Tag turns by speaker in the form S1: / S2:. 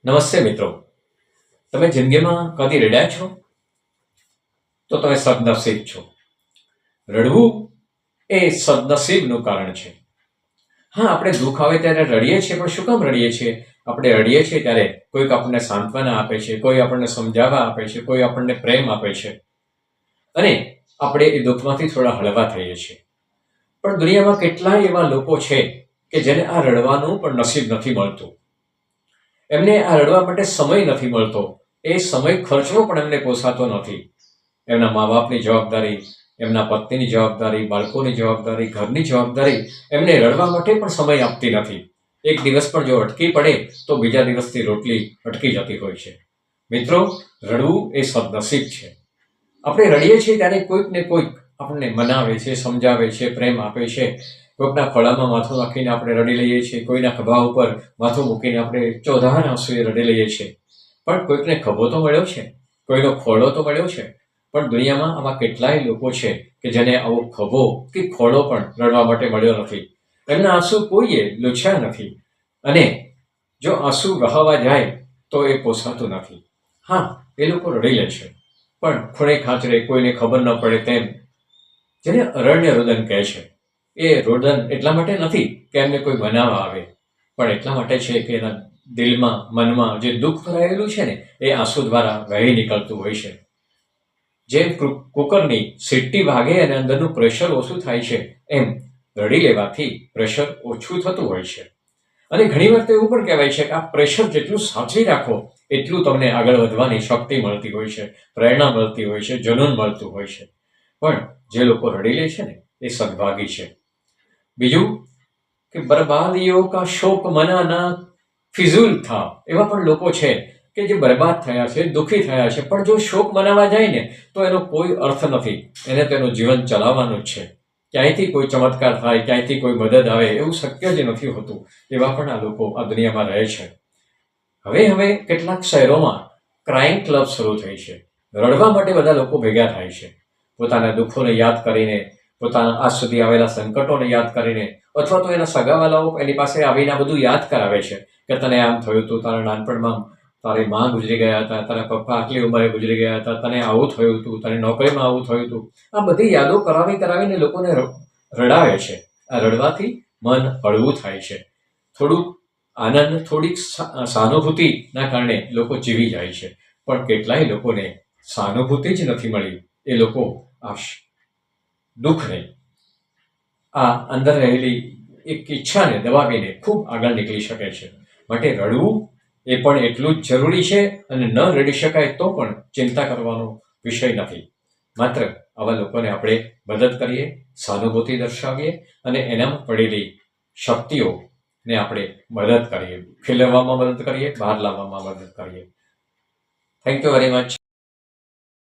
S1: નમસ્તે મિત્રો, તમે જિંદગીમાં કદી રડ્યા છો? તો તમે સદનસીબ છો. રડવું એ સદનસીબનું કારણ છે. હા, આપણે દુઃખ આવે ત્યારે રડીએ છીએ, પણ શું કામ રડીએ છીએ? આપણે રડીએ છીએ ત્યારે કોઈક આપણને સાંત્વના આપે છે, કોઈ આપણને સમજાવવા આપે છે, કોઈ આપણને પ્રેમ આપે છે અને આપણે એ દુઃખમાંથી થોડા હળવા થઈએ છીએ. પણ દુનિયામાં કેટલાય એવા લોકો છે કે જેને આ રડવાનું પણ નસીબ નથી મળતું. એમને આ રડવા માટે સમય નથી મળતો. એ સમય ખર્ચવો પણ એમને પોસાતો નથી. એમના મા બાપની જવાબદારી, એમના પત્નીની જવાબદારી, બાળકોની જવાબદારી, ઘરની જવાબદારી એમને રડવા માટે પણ સમય આપતી નથી. એક દિવસ પણ જો અટકી પડે તો બીજા દિવસથી રોટલી અટકી જતી હોય છે. મિત્રો, રડવું એ સદનસીબ છે. આપણે રડીએ છીએ ત્યારે કોઈક ને કોઈક આપણને મનાવે છે, સમજાવે છે, પ્રેમ આપે છે. કોઈકના ખોળામાં માથું નાખીને આપણે રડી લઈએ છીએ, કોઈના ખભા ઉપર માથું મૂકીને આપણે ચોધાર આંસુએ રડી લઈએ છીએ. પણ કોઈકને ખભો તો મળ્યો છે, કોઈનો ખોળો તો મળ્યો છે. પણ દુનિયામાં આવા કેટલાય લોકો છે કે જેને આવો ખભો કે ખોળો પણ રડવા માટે મળ્યો નથી. એમના આંસુ કોઈએ લૂછ્યા નથી અને જો આંસુ વહાવા જાય તો એ પોસાતું નથી. હા, એ લોકો રડી લે છે, પણ ખૂણે ખાંચરે કોઈને ખબર ન પડે તેમ, જેને અરણ્ય રુદન કહે છે. એ રુદન એટલા માટે નથી કે એમને કોઈ બનાવવા આવે, પણ એટલા માટે છે કે એના દિલમાં, મનમાં જે દુઃખ ભરાયેલું છે ને એ આંસુ દ્વારા વહી નીકળતું હોય છે. જેમ કુકરની સીટી વાગે અને અંદરનું પ્રેશર ઓછું થાય છે, એમ રડી લેવાથી પ્રેશર ઓછું થતું હોય છે. અને ઘણીવાર તો એવું પણ કહેવાય છે કે આ પ્રેશર જેટલું સાચવી રાખો એટલું તમને આગળ વધવાની શક્તિ મળતી હોય છે, પ્રેરણા મળતી હોય છે, જનૂન મળતું હોય છે. પણ જે લોકો રડી લે છે ને એ સદભાગી છે. બીજું કે બરબાદીઓ કા શોક મનાના ફિઝૂલ થા. એવા પણ લોકો છે કે જે બરબાદ થયા છે, દુઃખી થયા છે, પણ જો શોક મનાવવા જાય ને તો એનો કોઈ અર્થ નથી. એને તેનું જીવન ચલાવવાનું જ છે. ક્યાંયથી કોઈ ચમત્કાર થાય, ક્યાંયથી કોઈ મદદ આવે એવું શક્ય જ નથી હોતું. એવા પણ આ લોકો આ દુનિયામાં રહે છે. હવે કેટલાક શહેરોમાં ક્રાઇમ ક્લબ શરૂ થઈ છે. રડવા માટે બધા લોકો ભેગા થાય છે. પોતાના દુઃખોને યાદ કરીને, પોતાના આજ સુધી આવેલા સંકટોને યાદ કરીને, અથવા તો એના સગાવાલાઓ એની પાસે આવીને બધું યાદ કરાવે છે કે તને આમ થયું હતું, તારા નાનપણમાં તારી માં ગુજરી ગયા હતા, તારા પપ્પા આટલી ઉંમરે ગુજરી ગયા હતા, તને આવું થયું હતું, તને નોકરીમાં આવું થયું હતું. આ બધી યાદો કરાવીને લોકોને રડાવે છે. આ રડવાથી મન હળવું થાય છે. થોડુંક આનંદ, થોડીક સહાનુભૂતિના કારણે લોકો જીવી જાય છે. પણ કેટલાય લોકોને સહાનુભૂતિ જ નથી મળી. એ લોકો આ દુઃખને, આ અંદર રહેલી એક ઈચ્છાને દબાવીને ખૂબ આગળ નીકળી શકે છે. માટે રડવું એ પણ એટલું જ જરૂરી છે અને ન રડી શકાય તો પણ ચિંતા કરવાનો વિષય નથી. માત્ર આવા લોકોને આપણે મદદ કરીએ, સહાનુભૂતિ દર્શાવીએ અને એનામાં પડેલી શક્તિઓને આપણે મદદ કરીએ, ખીલવવામાં મદદ કરીએ, બહાર લાવવામાં મદદ કરીએ. Thank you very much.